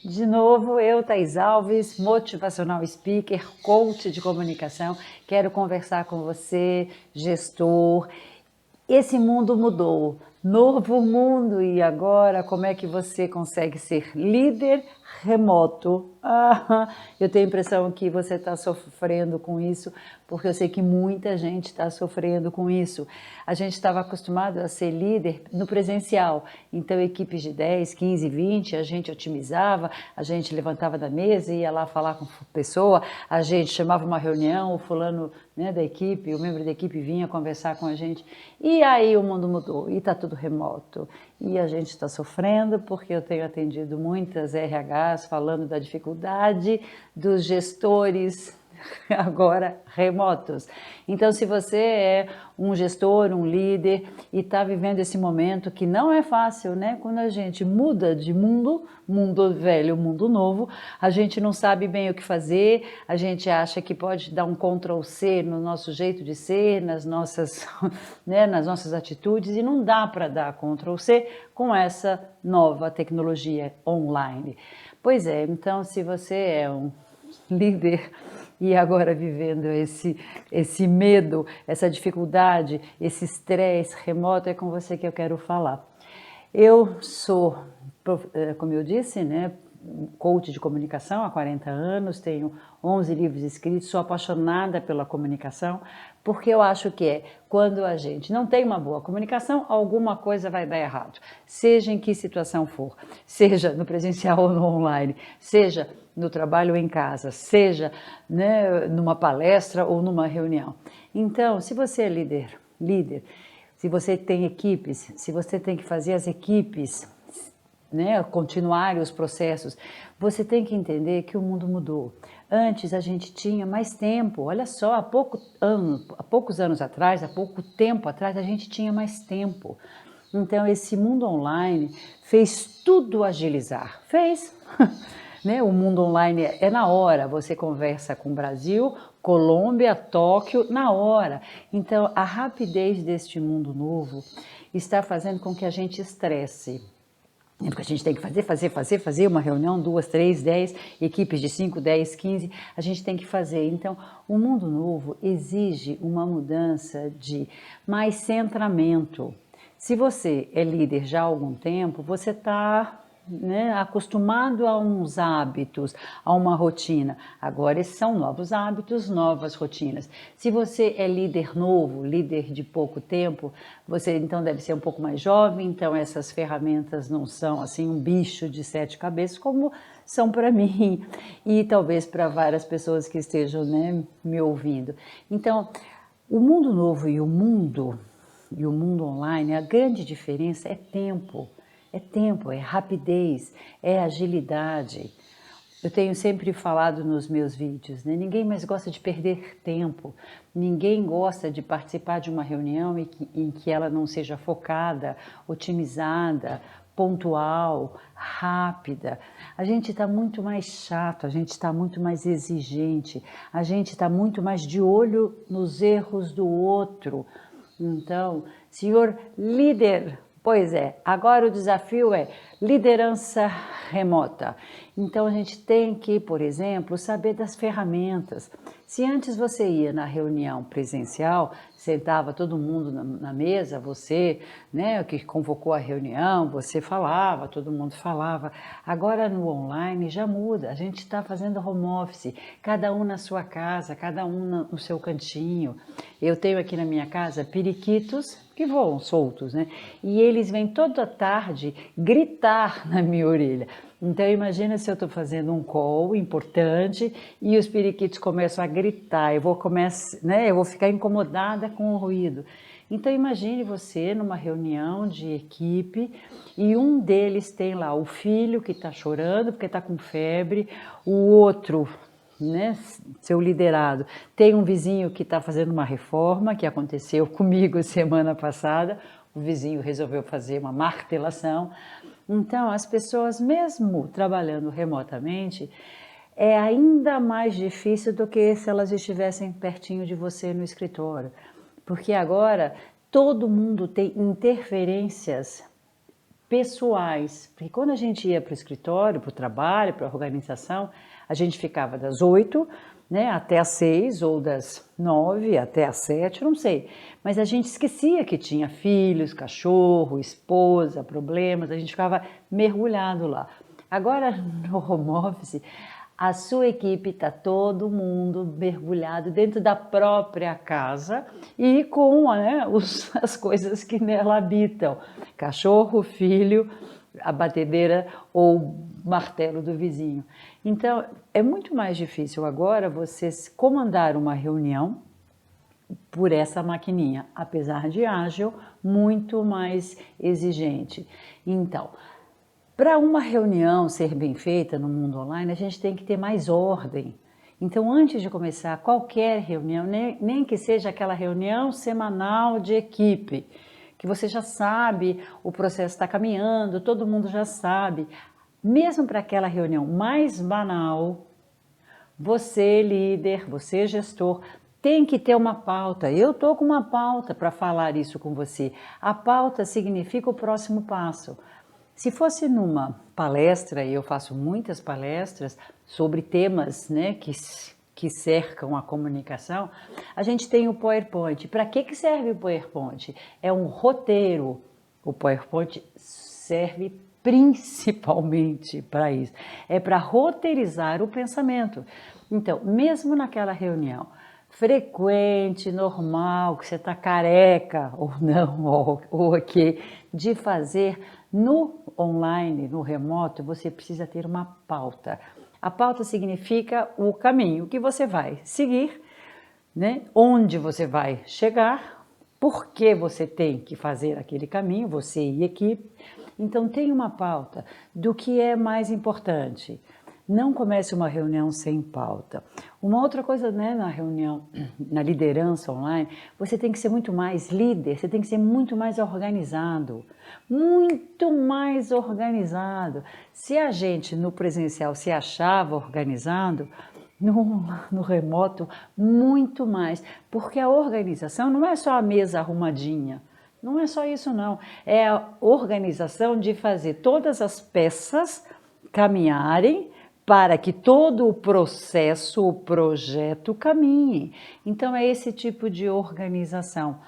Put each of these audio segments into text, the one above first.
De novo, eu, Thaís Alves, motivacional speaker, coach de comunicação, quero conversar com você, gestor. Esse mundo mudou, novo mundo, e agora como é que você consegue ser líder remoto? Eu tenho a impressão que você está sofrendo com isso, porque eu sei que muita gente está sofrendo com isso. A gente estava acostumado a ser líder no presencial, então equipes de 10, 15, 20, a gente otimizava, a gente levantava da mesa, ia lá falar com a pessoa, a gente chamava uma reunião, o fulano, né, da equipe, o membro da equipe vinha conversar com a gente, e aí o mundo mudou, e está tudo remoto, e a gente está sofrendo, porque eu tenho atendido muitas RHs falando da dificuldade dos gestores agora remotos. Então, se você é um gestor, um líder e está vivendo esse momento que não é fácil, né? Quando a gente muda de mundo, mundo velho, mundo novo, a gente não sabe bem o que fazer, a gente acha que pode dar um Ctrl+C no nosso jeito de ser, nas nossas, né, nas nossas atitudes, e não dá para dar Ctrl+C com essa nova tecnologia online. Pois é, então se você é um líder e agora vivendo esse medo, essa dificuldade, esse estresse remoto, é com você que eu quero falar. Eu sou, como eu disse, né, coach de comunicação há 40 anos, tenho 11 livros escritos, sou apaixonada pela comunicação, porque eu acho que quando a gente não tem uma boa comunicação, alguma coisa vai dar errado, seja em que situação for, seja no presencial ou no online, seja no trabalho ou em casa, seja, né, numa palestra ou numa reunião. Então, se você é líder, se você tem equipes, se você tem que fazer as equipes, né, continuarem os processos, você tem que entender que o mundo mudou. Antes a gente tinha mais tempo, olha só, há poucos anos atrás, há pouco tempo atrás, a gente tinha mais tempo. Então esse mundo online fez tudo agilizar, fez. Né? O mundo online é na hora, você conversa com o Brasil, Colômbia, Tóquio, na hora. Então a rapidez deste mundo novo está fazendo com que a gente estresse. Porque a gente tem que fazer uma reunião, 2, 3, 10, equipes de 5, 10, 15, a gente tem que fazer. Então, o mundo novo exige uma mudança de mais centramento. Se você é líder já há algum tempo, você está, né, acostumado a uns hábitos, a uma rotina. Agora esses são novos hábitos, novas rotinas. Se você é líder novo, líder de pouco tempo, você então deve ser um pouco mais jovem, então essas ferramentas não são assim um bicho de 7 cabeças como são para mim e talvez para várias pessoas que estejam, né, me ouvindo. Então, o mundo novo e o mundo online, a grande diferença é tempo. É tempo, é rapidez, é agilidade. Eu tenho sempre falado nos meus vídeos, né? Ninguém mais gosta de perder tempo, ninguém gosta de participar de uma reunião em que ela não seja focada, otimizada, pontual, rápida. A gente está muito mais chato, a gente está muito mais exigente, a gente está muito mais de olho nos erros do outro. Então, senhor líder, pois é, agora o desafio é liderança remota. Então a gente tem que, por exemplo, saber das ferramentas. Se antes você ia na reunião presencial, sentava todo mundo na mesa, você, né, que convocou a reunião, você falava, todo mundo falava. Agora no online já muda, a gente está fazendo home office, cada um na sua casa, cada um no seu cantinho. Eu tenho aqui na minha casa periquitos que voam soltos, né? E eles vêm toda tarde gritar na minha orelha. Então imagina se eu estou fazendo um call importante e os periquitos começam a gritar, eu vou ficar incomodada com o ruído. Então imagine você numa reunião de equipe e um deles tem lá o filho que está chorando porque está com febre, o outro, né, seu liderado, tem um vizinho que está fazendo uma reforma, que aconteceu comigo semana passada, o vizinho resolveu fazer uma martelação. Então, as pessoas, mesmo trabalhando remotamente, é ainda mais difícil do que se elas estivessem pertinho de você no escritório. Porque agora todo mundo tem interferências pessoais. Porque quando a gente ia para o escritório, para o trabalho, para a organização, a gente ficava das 8, né, até às 6, ou das 9 até às 7, não sei. Mas a gente esquecia que tinha filhos, cachorro, esposa, problemas, a gente ficava mergulhado lá. Agora, no home office, a sua equipe está todo mundo mergulhado dentro da própria casa e com, né, as coisas que nela habitam. Cachorro, filho, a batedeira ou martelo do vizinho. Então, é muito mais difícil agora você comandar uma reunião por essa maquininha, apesar de ágil, muito mais exigente. Então, para uma reunião ser bem feita no mundo online, a gente tem que ter mais ordem. Então, antes de começar qualquer reunião, nem que seja aquela reunião semanal de equipe, que você já sabe, o processo está caminhando, todo mundo já sabe. Mesmo para aquela reunião mais banal, você, líder, você, gestor, tem que ter uma pauta. Eu estou com uma pauta para falar isso com você. A pauta significa o próximo passo. Se fosse numa palestra, e eu faço muitas palestras sobre temas, né, que cercam a comunicação, a gente tem o PowerPoint. Para que serve o PowerPoint? É um roteiro. O PowerPoint serve principalmente para isso. É para roteirizar o pensamento. Então, mesmo naquela reunião frequente, normal, que você está careca ou não, ou aqui, de fazer no online, no remoto, você precisa ter uma pauta. A pauta significa o caminho que você vai seguir, né? Onde você vai chegar, por que você tem que fazer aquele caminho, você e a equipe. Então, tem uma pauta do que é mais importante. Não comece uma reunião sem pauta. Uma outra coisa, né, na reunião, na liderança online, você tem que ser muito mais líder, você tem que ser muito mais organizado. Muito mais organizado. Se a gente no presencial se achava organizado, no remoto, muito mais. Porque a organização não é só a mesa arrumadinha. Não é só isso, não. É a organização de fazer todas as peças caminharem para que todo o processo, o projeto caminhe. Então, é esse tipo de organização.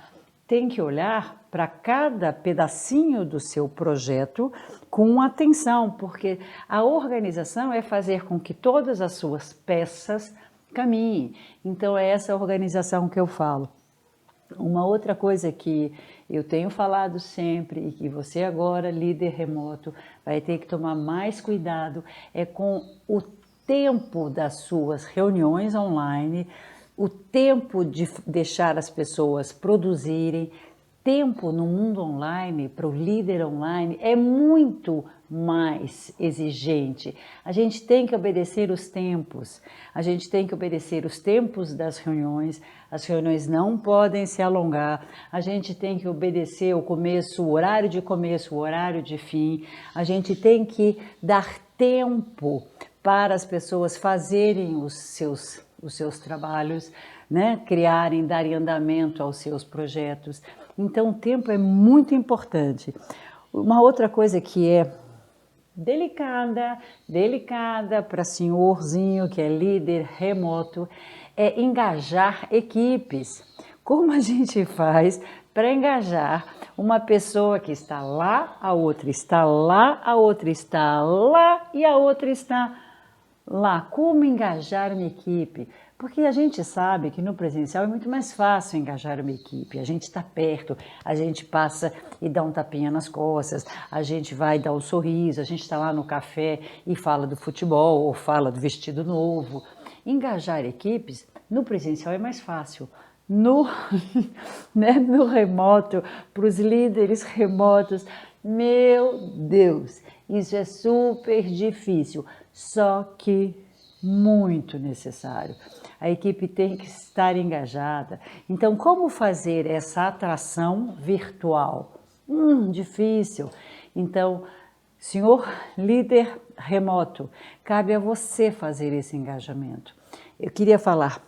Tem que olhar para cada pedacinho do seu projeto com atenção, porque a organização é fazer com que todas as suas peças caminhem. Então, é essa organização que eu falo. Uma outra coisa que eu tenho falado sempre e que você agora, líder remoto, vai ter que tomar mais cuidado é com o tempo das suas reuniões online, o tempo de deixar as pessoas produzirem. Tempo no mundo online, para o líder online, é muito mais exigente. A gente tem que obedecer os tempos, a gente tem que obedecer os tempos das reuniões, as reuniões não podem se alongar, a gente tem que obedecer o começo, o horário de começo, o horário de fim, a gente tem que dar tempo para as pessoas fazerem os seus trabalhos, né? Criarem, darem andamento aos seus projetos. Então, o tempo é muito importante. Uma outra coisa que é delicada para senhorzinho que é líder remoto, é engajar equipes. Como a gente faz para engajar uma pessoa que está lá, a outra está lá, a outra está lá e a outra está lá? Como engajar uma equipe? Porque a gente sabe que no presencial é muito mais fácil engajar uma equipe. A gente está perto, a gente passa e dá um tapinha nas costas, a gente vai dar um sorriso, a gente está lá no café e fala do futebol ou fala do vestido novo. Engajar equipes no presencial é mais fácil. Né, no remoto, para os líderes remotos, meu Deus, isso é super difícil, só que muito necessário. A equipe tem que estar engajada. Então, como fazer essa atração virtual? Difícil. Então, senhor líder remoto, cabe a você fazer esse engajamento. Eu queria falar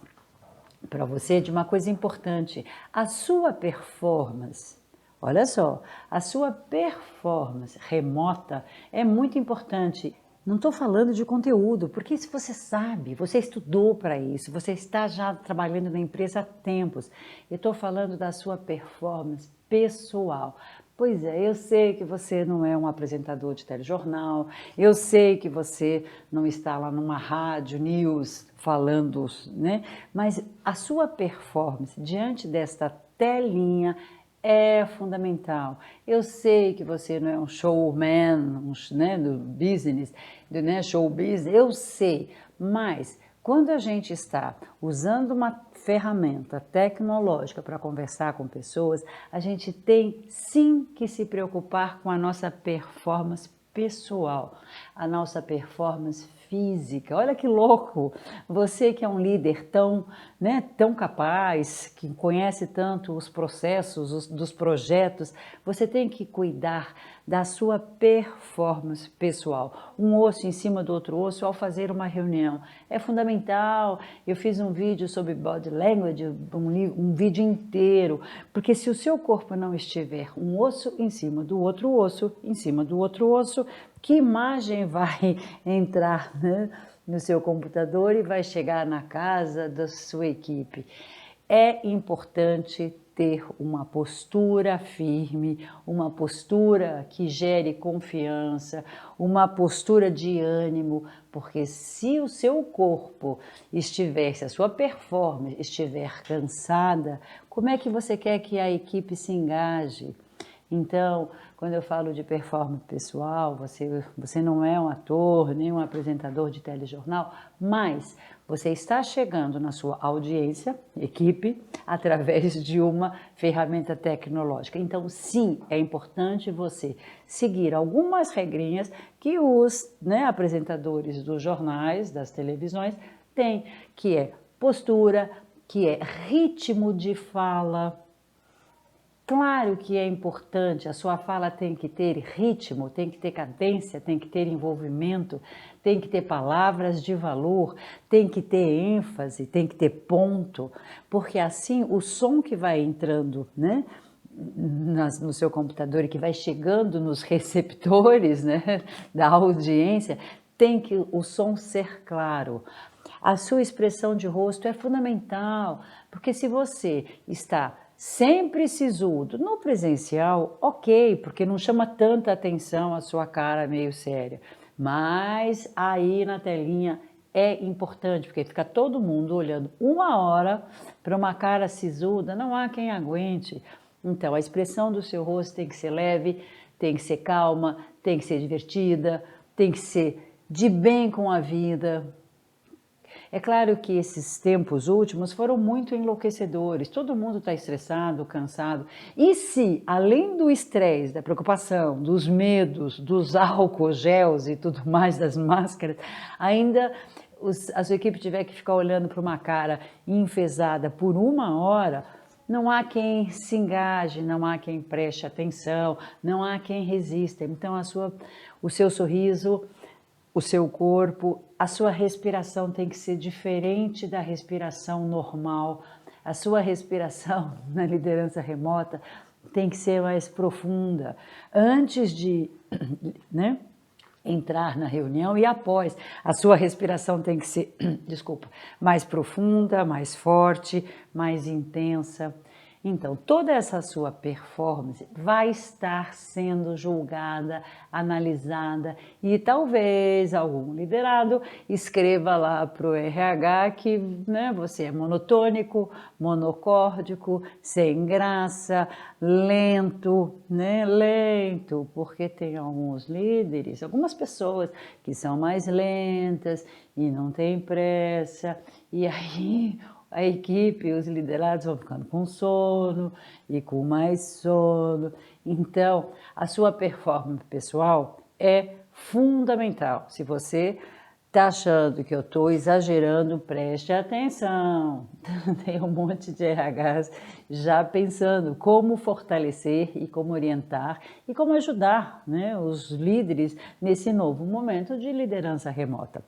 para você de uma coisa importante. A sua performance, Olha só, a sua performance remota é muito importante. Não estou falando de conteúdo, porque isso você sabe, você estudou para isso, você está já trabalhando na empresa há tempos. Eu estou falando da sua performance pessoal. Pois é, eu sei que você não é um apresentador de telejornal, eu sei que você não está lá numa rádio, news, falando, né? Mas a sua performance diante desta telinha é fundamental. Eu sei que você não é um showman, né, do business, né, show business, eu sei, mas quando a gente está usando uma ferramenta tecnológica para conversar com pessoas, a gente tem sim que se preocupar com a nossa performance pessoal, a nossa performance física. Olha que louco! Você que é um líder tão, né, tão capaz, que conhece tanto os processos dos projetos, você tem que cuidar da sua performance pessoal. Um osso em cima do outro osso ao fazer uma reunião. É fundamental. Eu fiz um vídeo sobre body language, um vídeo inteiro, porque se o seu corpo não estiver um osso em cima do outro osso, em cima do outro osso, que imagem vai entrar, né, no seu computador e vai chegar na casa da sua equipe? É importante ter uma postura firme, uma postura que gere confiança, uma postura de ânimo, porque se o seu corpo estiver, se a sua performance estiver cansada, como é que você quer que a equipe se engaje? Então, quando eu falo de performance pessoal, você não é um ator, nem um apresentador de telejornal, mas você está chegando na sua audiência, equipe, através de uma ferramenta tecnológica. Então, sim, é importante você seguir algumas regrinhas que os, né, apresentadores dos jornais, das televisões, têm, que é postura, que é ritmo de fala. Claro que é importante, a sua fala tem que ter ritmo, tem que ter cadência, tem que ter envolvimento, tem que ter palavras de valor, tem que ter ênfase, tem que ter ponto, porque assim o som que vai entrando, né, no seu computador e que vai chegando nos receptores, né, da audiência, tem que o som ser claro. A sua expressão de rosto é fundamental, porque se você está sempre sisudo no presencial, ok, porque não chama tanta atenção a sua cara meio séria, mas aí na telinha é importante, porque fica todo mundo olhando uma hora para uma cara sisuda, não há quem aguente. Então a expressão do seu rosto tem que ser leve, tem que ser calma, tem que ser divertida, tem que ser de bem com a vida. É claro que esses tempos últimos foram muito enlouquecedores, todo mundo está estressado, cansado. E se, além do estresse, da preocupação, dos medos, dos álcool gels e tudo mais, das máscaras, ainda a sua equipe tiver que ficar olhando para uma cara enfesada por uma hora, não há quem se engaje, não há quem preste atenção, não há quem resista. Então, o seu sorriso, o seu corpo, a sua respiração tem que ser diferente da respiração normal. A sua respiração na liderança remota tem que ser mais profunda. Antes de, né, entrar na reunião e após, a sua respiração tem que ser, desculpa, mais profunda, mais forte, mais intensa. Então, toda essa sua performance vai estar sendo julgada, analisada e talvez algum liderado escreva lá para o RH que, né, você é monotônico, monocórdico, sem graça, lento, né, lento, porque tem alguns líderes, algumas pessoas que são mais lentas e não têm pressa, e aí a equipe, os liderados vão ficando com sono e com mais sono. Então, a sua performance pessoal é fundamental. Se você está achando que eu estou exagerando, preste atenção. Tem um monte de RHs já pensando como fortalecer e como orientar e como ajudar, né, os líderes nesse novo momento de liderança remota.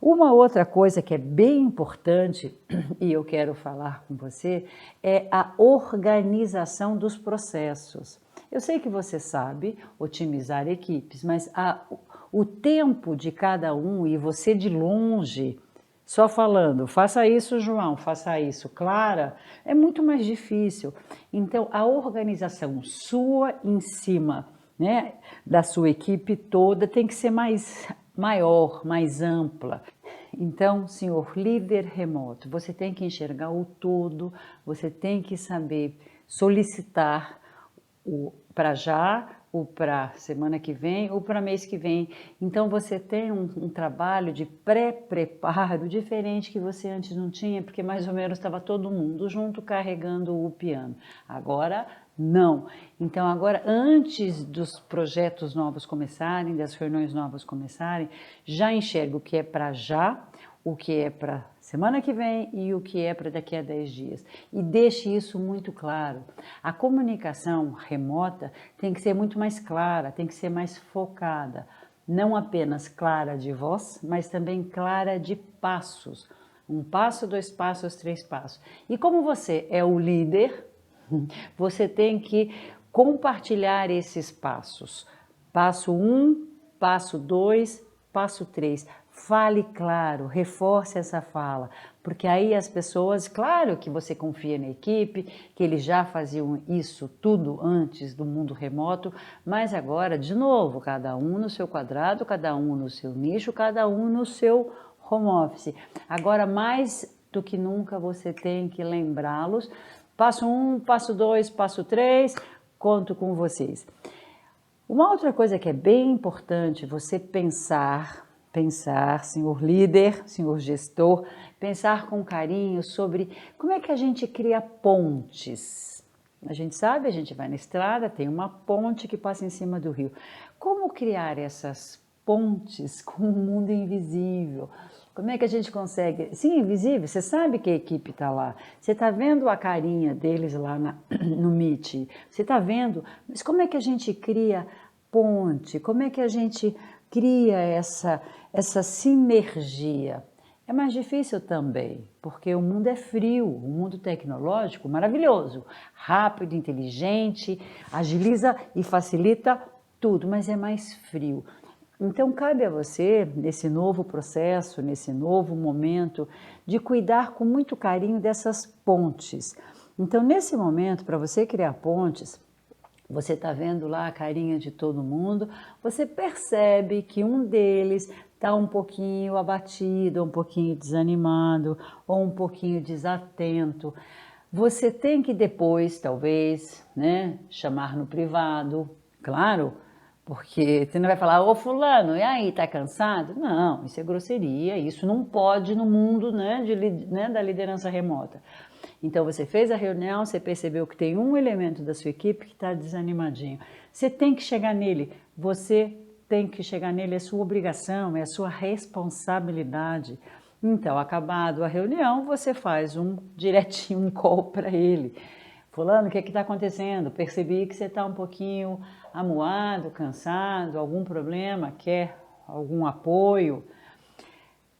Uma outra coisa que é bem importante, e eu quero falar com você, é a organização dos processos. Eu sei que você sabe otimizar equipes, mas o tempo de cada um e você de longe, só falando, faça isso, João, faça isso, Clara, é muito mais difícil. Então, a organização sua em cima, né, da sua equipe toda tem que ser maior, mais ampla. Então, senhor líder remoto, você tem que enxergar o todo, você tem que saber solicitar o para já, o para semana que vem, ou para mês que vem. Então você tem um trabalho de pré-preparo diferente que você antes não tinha, porque mais ou menos estava todo mundo junto carregando o piano. Agora não. Então agora, antes dos projetos novos começarem, das reuniões novas começarem, já enxerga o que é para já, o que é para semana que vem e o que é para daqui a 10 dias. E deixe isso muito claro. A comunicação remota tem que ser muito mais clara, tem que ser mais focada. Não apenas clara de voz, mas também clara de passos. 1 passo, 2 passos, 3 passos. E como você é o líder, você tem que compartilhar esses passos. Passo 1, passo 2, passo 3. Fale claro, reforce essa fala, porque aí as pessoas, claro que você confia na equipe, que eles já faziam isso tudo antes do mundo remoto, mas agora, de novo, cada um no seu quadrado, cada um no seu nicho, cada um no seu home office. Agora, mais do que nunca, você tem que lembrá-los. Passo 1, passo 2, passo 3, conto com vocês. Uma outra coisa que é bem importante você pensar, senhor líder, senhor gestor, pensar com carinho sobre como é que a gente cria pontes. A gente sabe, a gente vai na estrada, tem uma ponte que passa em cima do rio. Como criar essas pontes com o mundo invisível? Como é que a gente consegue? Sim, invisível, você sabe que a equipe está lá, você está vendo a carinha deles lá no Meet, você está vendo, mas como é que a gente cria ponte? Como é que a gente cria essa sinergia? É mais difícil também, porque o mundo é frio, o mundo tecnológico maravilhoso, rápido, inteligente, agiliza e facilita tudo, mas é mais frio. Então, cabe a você, nesse novo processo, nesse novo momento, de cuidar com muito carinho dessas pontes. Então, nesse momento, para você criar pontes, você está vendo lá a carinha de todo mundo, você percebe que um deles está um pouquinho abatido, um pouquinho desanimado, ou um pouquinho desatento. Você tem que depois, talvez, né, chamar no privado, claro, porque você não vai falar, ô fulano, e aí, tá cansado? Não, isso é grosseria, isso não pode no mundo, né, da liderança remota. Então você fez a reunião, você percebeu que tem um elemento da sua equipe que está desanimadinho. Você tem que chegar nele, é sua obrigação, é a sua responsabilidade. Então, acabado a reunião, você faz direitinho um call para ele. Fulano, o que está acontecendo? Percebi que você está um pouquinho amuado, cansado, algum problema, quer algum apoio.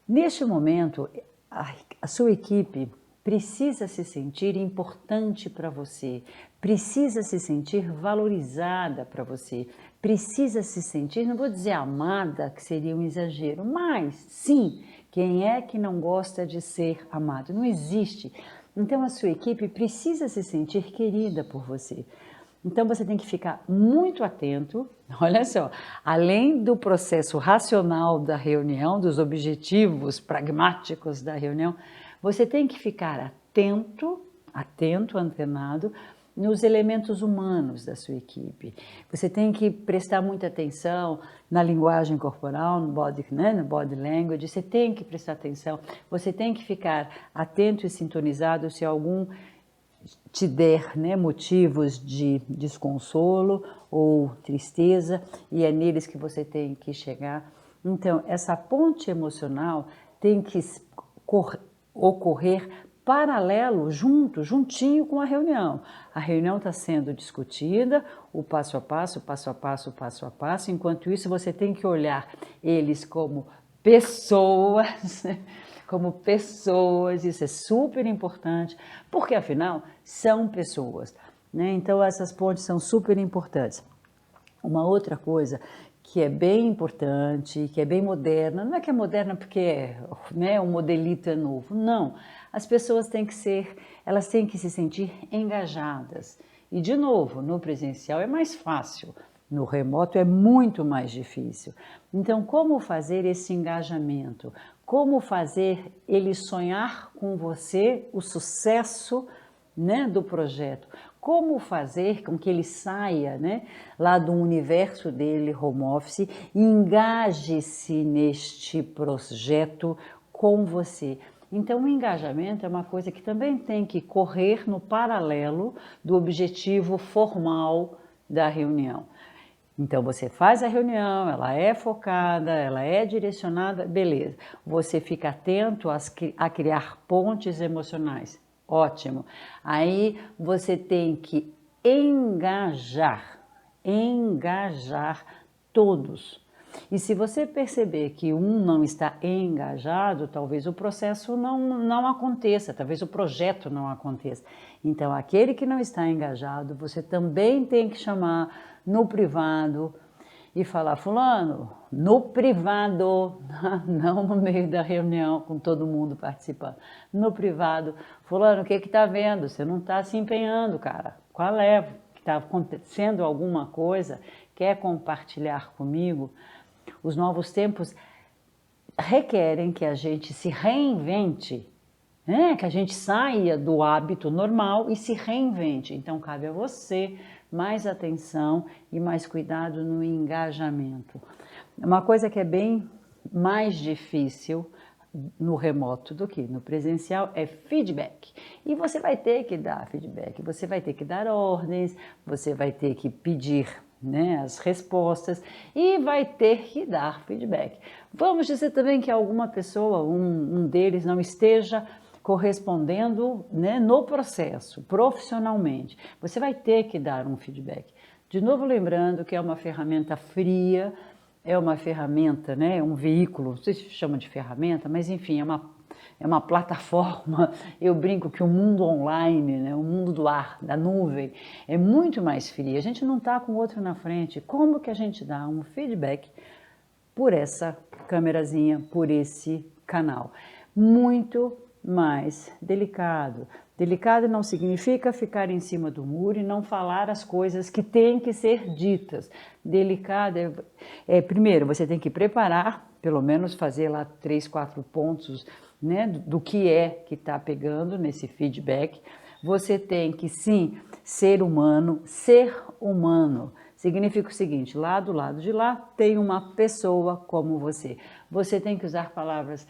Neste momento, a sua equipe precisa se sentir importante para você, precisa se sentir valorizada para você, precisa se sentir, não vou dizer amada, que seria um exagero, mas sim, quem é que não gosta de ser amado? Não existe. Então a sua equipe precisa se sentir querida por você. Então você tem que ficar muito atento, olha só, além do processo racional da reunião, dos objetivos pragmáticos da reunião, você tem que ficar atento, antenado nos elementos humanos da sua equipe. Você tem que prestar muita atenção na linguagem corporal, no body language, você tem que prestar atenção, você tem que ficar atento e sintonizado se algum te der, né, motivos de desconsolo ou tristeza, e é neles que você tem que chegar. Então, essa ponte emocional tem que ocorrer paralelo, juntinho com a reunião. A reunião está sendo discutida, o passo a passo, enquanto isso você tem que olhar eles como pessoas, como pessoas, isso é super importante, porque afinal são pessoas, né? Então essas pontes são super importantes. Uma outra coisa que é bem importante, que é bem moderna, não é que é moderna porque, né, o modelito é novo, não. As pessoas têm que ser, elas têm que se sentir engajadas. E de novo, no presencial é mais fácil, no remoto é muito mais difícil. Então, como fazer esse engajamento? Como fazer ele sonhar com você o sucesso, né, do projeto? Como fazer com que ele saia, né, lá do universo dele, home office, e engaje-se neste projeto com você? Então, o engajamento é uma coisa que também tem que correr no paralelo do objetivo formal da reunião. Então, você faz a reunião, ela é focada, ela é direcionada, beleza. Você fica atento a criar pontes emocionais, ótimo. Aí, você tem que engajar todos. E se você perceber que um não está engajado, talvez o processo não aconteça, talvez o projeto não aconteça. Então, aquele que não está engajado, você também tem que chamar no privado e falar, fulano, no privado, não no meio da reunião com todo mundo participando, no privado, fulano, o que está vendo? Você não está se empenhando, cara, qual é? Está acontecendo alguma coisa? Quer compartilhar comigo? Os novos tempos requerem que a gente se reinvente, né? Que a gente saia do hábito normal e se reinvente. Então, cabe a você mais atenção e mais cuidado no engajamento. Uma coisa que é bem mais difícil no remoto do que no presencial é feedback. E você vai ter que dar feedback, você vai ter que dar ordens, você vai ter que pedir, né, as respostas e vai ter que dar feedback. Vamos dizer também que alguma pessoa, um deles não esteja correspondendo, né, no processo, profissionalmente. Você vai ter que dar um feedback. De novo lembrando que é uma ferramenta fria, é uma ferramenta, né, um veículo, não sei se chama de ferramenta, mas enfim, é uma plataforma. Eu brinco que o mundo online, né, o mundo do ar, da nuvem, é muito mais frio. A gente não está com o outro na frente. Como que a gente dá um feedback por essa câmerazinha, por esse canal? Muito mais delicado. Delicado não significa ficar em cima do muro e não falar as coisas que têm que ser ditas. Delicado primeiro, você tem que preparar, pelo menos fazer lá 3, 4 pontos, né, do que é que está pegando nesse feedback. Você tem que, sim, ser humano. Ser humano significa o seguinte, lá do lado de lá tem uma pessoa como você. Você tem que usar palavras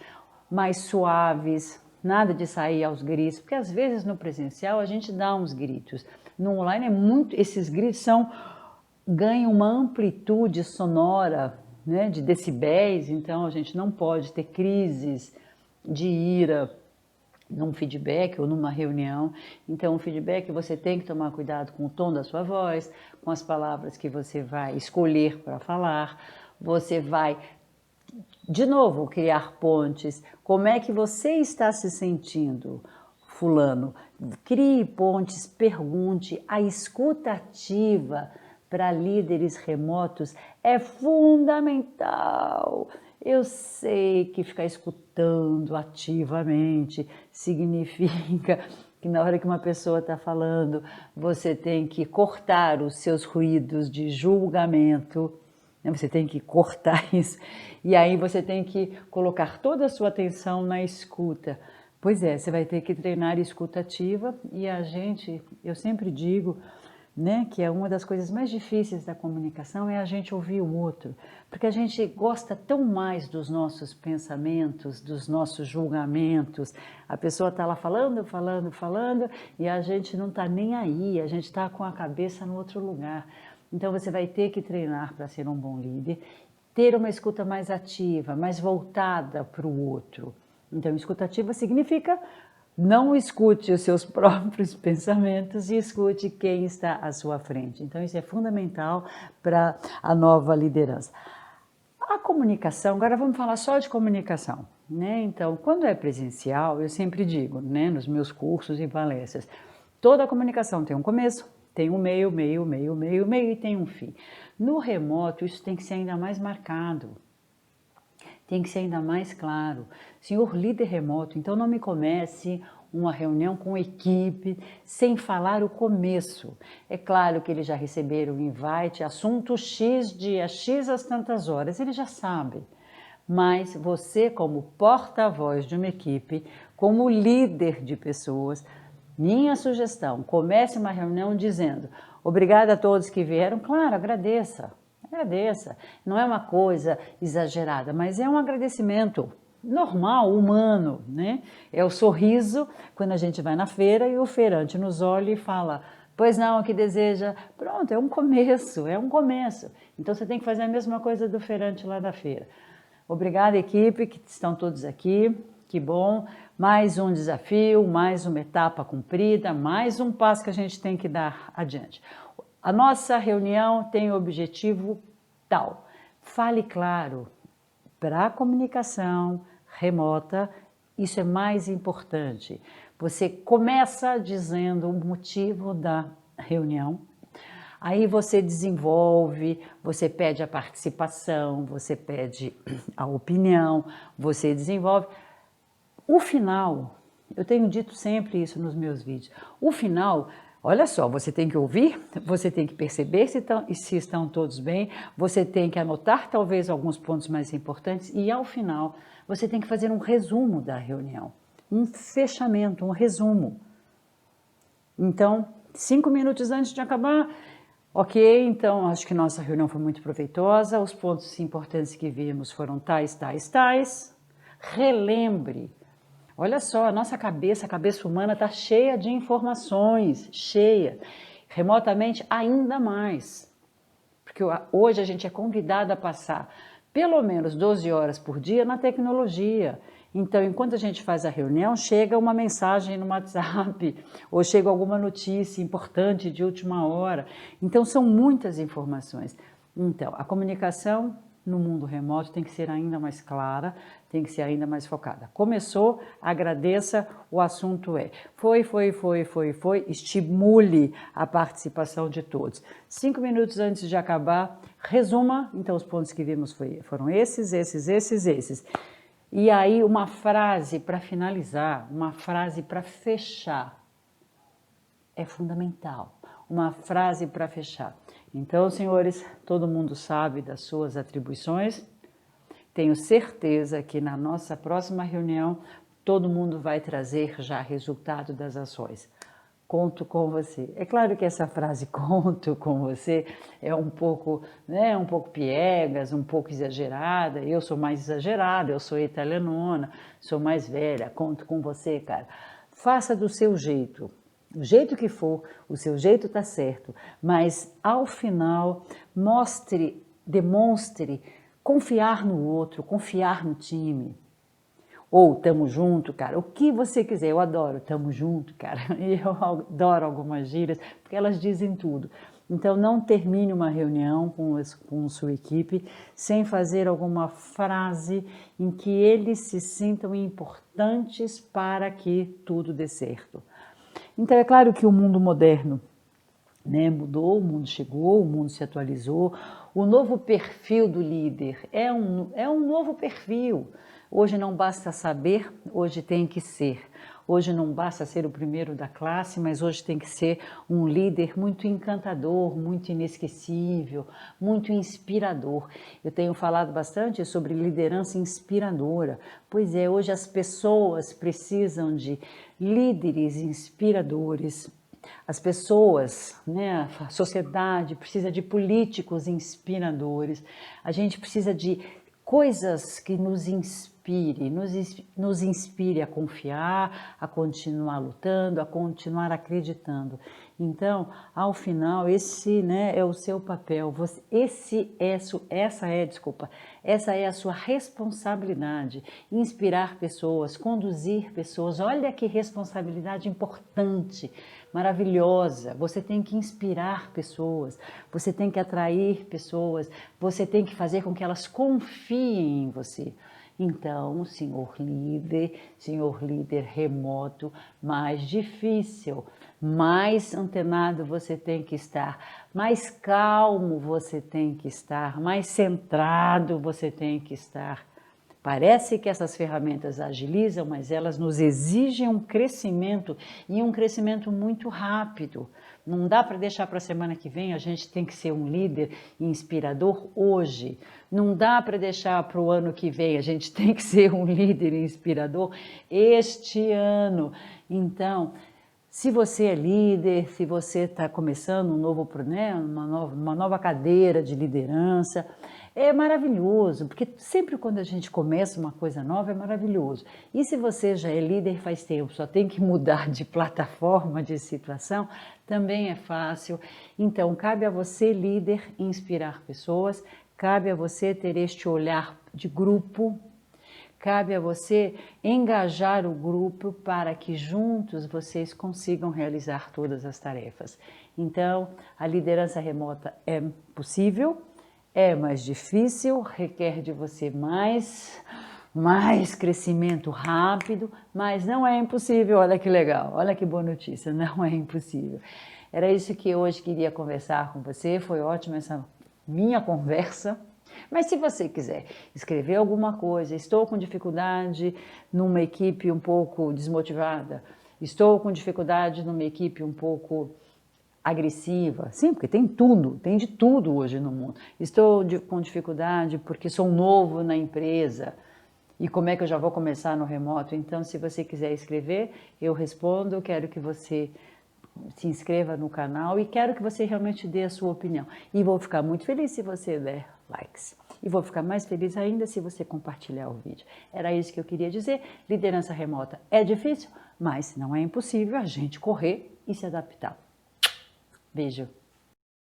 mais suaves, nada de sair aos gritos, porque às vezes no presencial a gente dá uns gritos. No online esses gritos ganham uma amplitude sonora, né, de decibéis, então a gente não pode ter crises de ira num feedback ou numa reunião. Então o feedback você tem que tomar cuidado com o tom da sua voz, com as palavras que você vai escolher para falar, você vai de novo criar pontes. Como é que você está se sentindo, fulano? Crie pontes, pergunte. A escuta ativa para líderes remotos é fundamental. Eu sei que ficar escutando ativamente significa que na hora que uma pessoa está falando, você tem que cortar os seus ruídos de julgamento, né? Você tem que cortar isso e aí você tem que colocar toda a sua atenção na escuta. Pois é, você vai ter que treinar escuta ativa e eu sempre digo, né, que é uma das coisas mais difíceis da comunicação é a gente ouvir o outro, porque a gente gosta tão mais dos nossos pensamentos, dos nossos julgamentos. A pessoa está lá falando e a gente não está nem aí, a gente está com a cabeça no outro lugar. Então você vai ter que treinar para ser um bom líder, ter uma escuta mais ativa, mais voltada para o outro. Então escuta ativa significa não escute os seus próprios pensamentos e escute quem está à sua frente. Então, isso é fundamental para a nova liderança. A comunicação, agora vamos falar só de comunicação, né? Então, quando é presencial, eu sempre digo, né, nos meus cursos e palestras, toda a comunicação tem um começo, tem um meio e tem um fim. No remoto, isso tem que ser ainda mais marcado, tem que ser ainda mais claro. Senhor líder remoto, então não me comece uma reunião com equipe sem falar o começo. É claro que eles já receberam o invite, assunto X, dia X às tantas horas, ele já sabe. Mas você, como porta-voz de uma equipe, como líder de pessoas, minha sugestão, comece uma reunião dizendo: obrigada a todos que vieram. Claro, agradeça, agradeça. Não é uma coisa exagerada, mas é um agradecimento normal, humano, né? É o sorriso quando a gente vai na feira e o feirante nos olha e fala: pois não, o que deseja? Pronto, é um começo, é um começo. Então você tem que fazer a mesma coisa do feirante lá da feira. Obrigada, equipe, que estão todos aqui, que bom. Mais um desafio, mais uma etapa cumprida, mais um passo que a gente tem que dar adiante. A nossa reunião tem o objetivo tal. Fale claro, para a comunicação remota, isso é mais importante. Você começa dizendo o motivo da reunião, aí você desenvolve, você pede a participação, você pede a opinião, você desenvolve. O final, eu tenho dito sempre isso nos meus vídeos, o final, olha só, você tem que ouvir, você tem que perceber se estão todos bem, você tem que anotar talvez alguns pontos mais importantes e ao final você tem que fazer um resumo da reunião, um fechamento, um resumo. Então, 5 minutos antes de acabar, ok, então acho que nossa reunião foi muito proveitosa, os pontos importantes que vimos foram tais. Relembre. Olha só, a nossa cabeça, a cabeça humana está cheia de informações, cheia. Remotamente ainda mais. Porque hoje a gente é convidado a passar pelo menos 12 horas por dia na tecnologia. Então, enquanto a gente faz a reunião, chega uma mensagem no WhatsApp, ou chega alguma notícia importante de última hora. Então, são muitas informações. Então, a comunicação no mundo remoto tem que ser ainda mais clara, tem que ser ainda mais focada. Começou, agradeça, o assunto é. Foi, estimule a participação de todos. 5 minutos antes de acabar, resuma, então os pontos que vimos foram esses. E aí uma frase para finalizar, uma frase para fechar, é fundamental, uma frase para fechar. Então, senhores, todo mundo sabe das suas atribuições. Tenho certeza que na nossa próxima reunião, todo mundo vai trazer já resultado das ações. Conto com você. É claro que essa frase, conto com você, é um pouco piegas, um pouco exagerada. Eu sou mais exagerada, eu sou italianona, sou mais velha, conto com você, cara. Faça do seu jeito. O jeito que for, o seu jeito está certo, mas ao final demonstre confiar no outro, confiar no time. Ou tamo junto, cara, o que você quiser, eu adoro tamo junto, cara, e eu adoro algumas gírias, porque elas dizem tudo. Então não termine uma reunião com sua equipe sem fazer alguma frase em que eles se sintam importantes para que tudo dê certo. Então é claro que o mundo moderno, né, mudou, o mundo chegou, o mundo se atualizou, o novo perfil do líder é um novo perfil. Hoje não basta saber, hoje tem que ser. Hoje não basta ser o primeiro da classe, mas hoje tem que ser um líder muito encantador, muito inesquecível, muito inspirador. Eu tenho falado bastante sobre liderança inspiradora. Pois é, hoje as pessoas precisam de líderes inspiradores. As pessoas, né, a sociedade precisa de políticos inspiradores. A gente precisa de coisas que nos inspiram nos inspire a confiar, a continuar lutando, a continuar acreditando. Então, ao final, esse, né, é o seu papel. Essa é a sua responsabilidade. Inspirar pessoas, conduzir pessoas. Olha que responsabilidade importante, maravilhosa. Você tem que inspirar pessoas, você tem que atrair pessoas, você tem que fazer com que elas confiem em você. Então, senhor líder remoto, mais difícil, mais antenado você tem que estar, mais calmo você tem que estar, mais centrado você tem que estar. Parece que essas ferramentas agilizam, mas elas nos exigem um crescimento e um crescimento muito rápido. Não dá para deixar para a semana que vem, a gente tem que ser um líder inspirador hoje. Não dá para deixar para o ano que vem, a gente tem que ser um líder inspirador este ano. Então, se você é líder, se você está começando um novo, né, uma nova cadeira de liderança, é maravilhoso, porque sempre quando a gente começa uma coisa nova é maravilhoso. E se você já é líder faz tempo, só tem que mudar de plataforma, de situação, também é fácil. Então, cabe a você, líder, inspirar pessoas, cabe a você ter este olhar de grupo, cabe a você engajar o grupo para que juntos vocês consigam realizar todas as tarefas. Então, a liderança remota é possível, é mais difícil, requer de você mais crescimento rápido, mas não é impossível. Olha que legal, olha que boa notícia, não é impossível. Era isso que hoje queria conversar com você, foi ótima essa minha conversa. Mas se você quiser escrever alguma coisa, estou com dificuldade numa equipe um pouco desmotivada, estou com dificuldade numa equipe um pouco agressiva, sim, porque tem tudo, tem de tudo hoje no mundo. Estou com dificuldade porque sou novo na empresa e como é que eu já vou começar no remoto? Então, se você quiser escrever, eu respondo, quero que você se inscreva no canal e quero que você realmente dê a sua opinião. E vou ficar muito feliz se você der likes. E vou ficar mais feliz ainda se você compartilhar o vídeo. Era isso que eu queria dizer. Liderança remota é difícil, mas não é impossível a gente correr e se adaptar. Beijo.